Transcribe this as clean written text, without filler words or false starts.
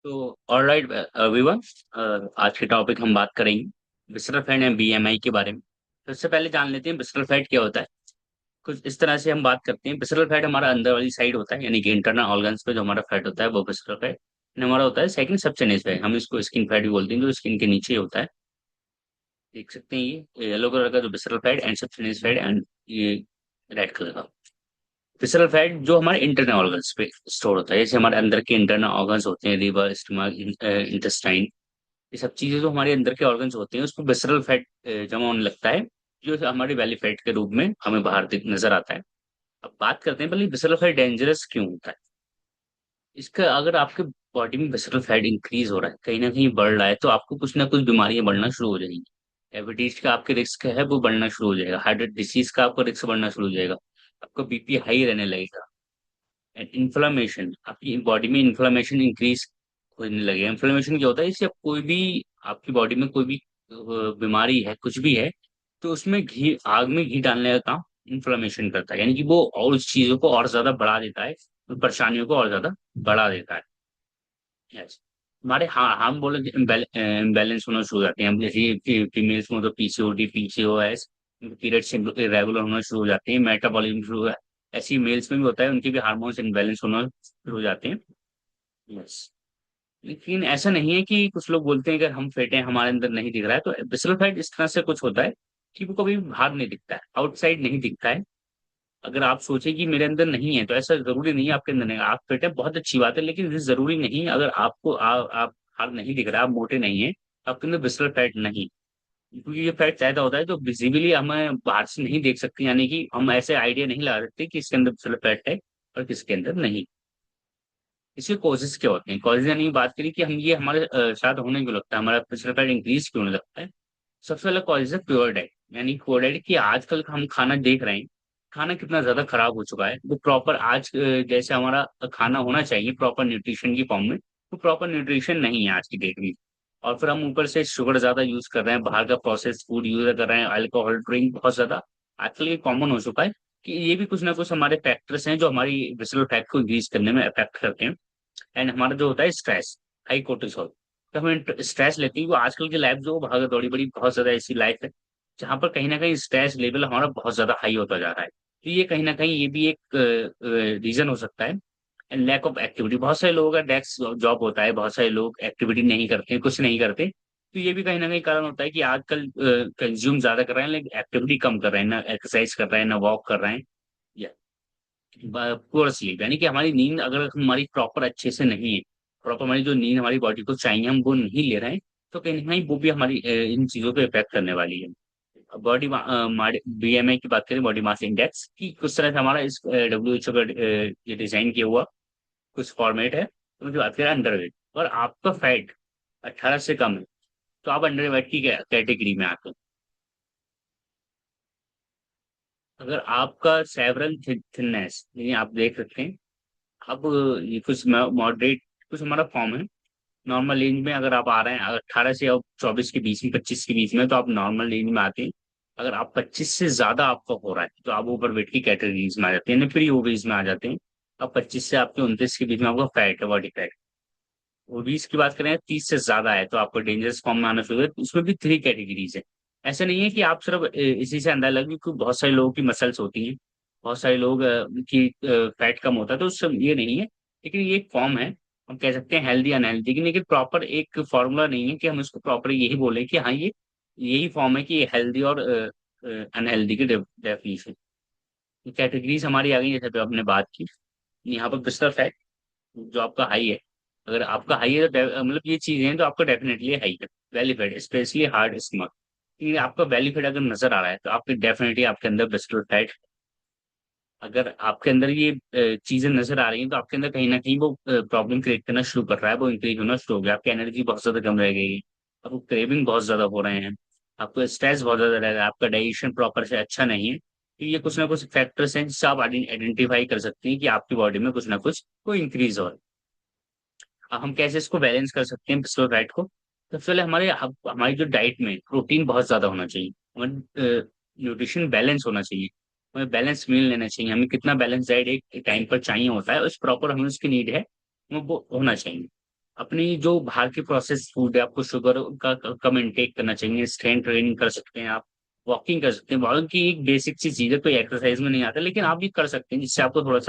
तो alright everyone, आज के टॉपिक हम बात करेंगे विसरल फैट एंड बीएमआई के बारे में। तो इससे पहले जान लेते हैं विसरल फैट क्या होता है। कुछ इस तरह से हम बात करते हैं। विसरल फैट हमारा अंदर वाली साइड होता है, यानी कि इंटरनल ऑर्गन्स पे जो हमारा फैट होता है वो विसरल फैट हमारा होता है। सेकंड सबसेंस फैट, हम इसको स्किन फैट भी बोलते हैं, जो स्किन के नीचे होता है। देख सकते हैं ये येलो कलर का जो विसरल फैट एंड सबसेंस फैट, एंड ये रेड कलर का विसरल फैट जो हमारे इंटरनल ऑर्गन्स पे स्टोर होता है। जैसे हमारे अंदर के इंटरनल ऑर्गन्स होते हैं, लिवर, स्टमक, इंटेस्टाइन, ये सब चीजें जो हमारे अंदर के ऑर्गन्स होते हैं उसको विसरल फैट जमा होने लगता है, जो हमारे बेली फैट के रूप में हमें बाहर नजर आता है। अब बात करते हैं पहले विसरल फैट डेंजरस क्यों होता है। इसका अगर आपके बॉडी में विसरल फैट इंक्रीज हो रहा है, कहीं ना कहीं बढ़ रहा है, तो आपको कुछ ना कुछ बीमारियां बढ़ना शुरू हो जाएंगी। डायबिटीज का आपके रिस्क है वो बढ़ना शुरू हो जाएगा, हार्ट डिसीज का आपका रिस्क बढ़ना शुरू हो जाएगा, आपका बीपी हाई रहने लगेगा। एंड इन्फ्लामेशन, आपकी बॉडी में इन्फ्लामेशन इंक्रीज होने लगेगा। इन्फ्लामेशन क्या होता है, इससे कोई भी आपकी बॉडी में कोई भी बीमारी है, कुछ भी है, तो उसमें घी, आग में घी डालने का काम इन्फ्लामेशन करता है, यानी कि वो और उस चीजों को और ज्यादा बढ़ा देता है, उन परेशानियों को और ज्यादा बढ़ा देता है। यस, हमारे हाँ हम बोले इम्बैलेंस होना शुरू हो जाते हैं हम, जैसे फीमेल्स में तो पीसीओडी, पीसीओएस, पीरियड्स इरेगुलर होना शुरू हो जाते हैं, मेटाबॉलिज्म शुरू हो, ऐसी मेल्स में भी होता है, उनके भी हार्मोन्स इम्बैलेंस होना शुरू हो जाते हैं। यस, लेकिन ऐसा नहीं है कि कुछ लोग बोलते हैं अगर हम फिट हैं हमारे अंदर नहीं दिख रहा है, तो विसरल फैट इस तरह से कुछ होता है कि वो कभी बाहर नहीं दिखता है, आउटसाइड नहीं दिखता है। अगर आप सोचे कि मेरे अंदर नहीं है, तो ऐसा जरूरी नहीं है आपके अंदर नहीं है। आप फिट है, बहुत अच्छी बात है, लेकिन ये जरूरी नहीं है अगर आपको आप बाहर नहीं दिख रहा, आप मोटे नहीं है, आपके अंदर विसरल फैट नहीं। क्योंकि ये फैट ऐसा होता है जो विजिबली हमें बाहर से नहीं देख सकते, यानी कि हम ऐसे आइडिया नहीं लगा सकते कि इसके अंदर विसरल फैट है और किसके अंदर नहीं। इसके कॉजेज क्या होते हैं, कॉजेज यानी बात करें कि हम ये हमारे साथ होने क्यों लगता है, हमारा प्रेशर फैट इंक्रीज क्यों होने लगता है। सबसे पहला कॉजेज है प्योर डाइट, यानी प्योर डाइट कि आजकल का हम खाना देख रहे हैं, खाना कितना ज्यादा खराब हो चुका है। वो प्रॉपर आज जैसे हमारा खाना होना चाहिए प्रॉपर न्यूट्रिशन की फॉर्म में, वो प्रॉपर न्यूट्रिशन नहीं है आज की डेट में। और फिर हम ऊपर से शुगर ज्यादा यूज कर रहे हैं, बाहर का प्रोसेस फूड यूज कर रहे हैं, अल्कोहल ड्रिंक बहुत ज्यादा आजकल ये कॉमन हो चुका है। कि ये भी कुछ ना कुछ हमारे फैक्टर्स हैं जो हमारी विसरल फैट को इंक्रीज करने में अफेक्ट करते हैं। एंड हमारा जो होता है स्ट्रेस, हाई कोर्टिसोल, तो हमें स्ट्रेस लेती है। वो आजकल की लाइफ जो भागा दौड़ी बड़ी बहुत ज्यादा ऐसी लाइफ है जहाँ पर कहीं ना कहीं स्ट्रेस लेवल हमारा बहुत ज्यादा हाई होता जा रहा है। तो ये कहीं ना कहीं ये भी एक रीजन हो सकता है। एंड लैक ऑफ एक्टिविटी, बहुत सारे लोगों का डेस्क जॉब होता है, बहुत सारे लोग एक्टिविटी नहीं करते, कुछ नहीं करते। तो ये भी कहीं ना कहीं कारण होता है कि आजकल कंज्यूम ज्यादा कर रहे हैं लेकिन एक्टिविटी कम कर रहे हैं, ना एक्सरसाइज कर रहे हैं, ना वॉक कर रहे हैं। या पुअर स्लीप, यानी कि हमारी नींद अगर हमारी प्रॉपर अच्छे से नहीं है, प्रॉपर हमारी जो नींद हमारी बॉडी को चाहिए हम वो नहीं ले रहे हैं, तो कहीं ना कहीं वो भी हमारी इन चीजों को इफेक्ट करने वाली है। बॉडी बीएमआई की बात करें, बॉडी मास इंडेक्स की, कुछ तरह से हमारा इस डब्ल्यू एच ओ का ये डिजाइन किया हुआ कुछ फॉर्मेट है। तो जो बात करें अंडरवेट और आपका फैट 18 से कम है, तो आप अंडरवेट की कैटेगरी में आते हैं। अगर आपका सेवरल थिननेस, यानी आप देख सकते हैं, अब ये कुछ मॉडरेट कुछ हमारा फॉर्म है। नॉर्मल रेंज में अगर आप आ रहे हैं 18 से अब 24 के बीच में, 25 के बीच में, तो आप नॉर्मल रेंज में आते हैं। अगर आप 25 से ज्यादा आपका हो रहा है तो आप ओवर वेट की कैटेगरीज में आ जाते हैं, प्री ओबीज में आ जाते हैं। अब 25 से आपके 29 के बीच में आपका फैट है, बॉडी फैट। ओबीज की बात करें 30 से ज्यादा है तो आपको डेंजरस फॉर्म में आना शुरू है। उसमें भी 3 कैटेगरीज है। ऐसा नहीं है कि आप सिर्फ इसी से अंदाजा लगे, क्योंकि बहुत सारे लोगों की मसल्स होती हैं, बहुत सारे लोग की फैट कम होता है, तो उससे ये नहीं है। लेकिन ये एक फॉर्म है, हम कह सकते हैं हेल्दी अनहेल्दी, लेकिन प्रॉपर एक फॉर्मूला नहीं है कि हम इसको प्रॉपर यही बोले कि हाँ ये यही फॉर्म है कि ये हेल्दी और अनहेल्दी की डेफिनेशन। कैटेगरीज हमारी आ गई, जैसे पे आपने बात की। यहाँ पर बिस्तर फैट जो आपका हाई है, अगर आपका हाई है तो मतलब ये चीजें हैं तो आपका डेफिनेटली हाई है। Belly fat specially hard stomach, ये आपका बेली फैट अगर नजर आ रहा है तो आपके डेफिनेटली आपके अंदर बिस्तर फैट। अगर आपके अंदर ये चीजें नजर आ रही हैं तो आपके अंदर कहीं ना कहीं वो प्रॉब्लम क्रिएट करना शुरू कर रहा है, वो इंक्रीज होना शुरू हो गया, आपकी एनर्जी बहुत ज्यादा कम रह गई, आपको क्रेविंग बहुत ज्यादा हो रहे हैं, आपको स्ट्रेस बहुत ज्यादा रह रहा है, आपका डाइजेशन प्रॉपर से अच्छा नहीं है। तो ये कुछ ना कुछ फैक्टर्स हैं जिससे आप आइडेंटिफाई कर सकते हैं कि आपकी बॉडी में कुछ ना कुछ कोई इंक्रीज हो रहा है। अब हम कैसे इसको बैलेंस कर सकते हैं पिछले डाइट को। सबसे पहले हमारी जो डाइट में प्रोटीन बहुत ज्यादा होना चाहिए, हमारे न्यूट्रिशन बैलेंस होना चाहिए, हमें बैलेंस मील लेना चाहिए। हमें कितना बैलेंस डाइट एक टाइम पर चाहिए होता है, उस प्रॉपर हमें उसकी नीड है, वो होना चाहिए। अपनी जो बाहर की प्रोसेस फूड है, आपको शुगर का कम इनटेक करना चाहिए। स्ट्रेंथ ट्रेनिंग कर सकते हैं आप, वॉकिंग कर सकते हैं। वॉकिंग की एक बेसिक सी चीज है, कोई एक्सरसाइज में नहीं आता, लेकिन आप भी कर सकते हैं, जिससे आपको थोड़ा सा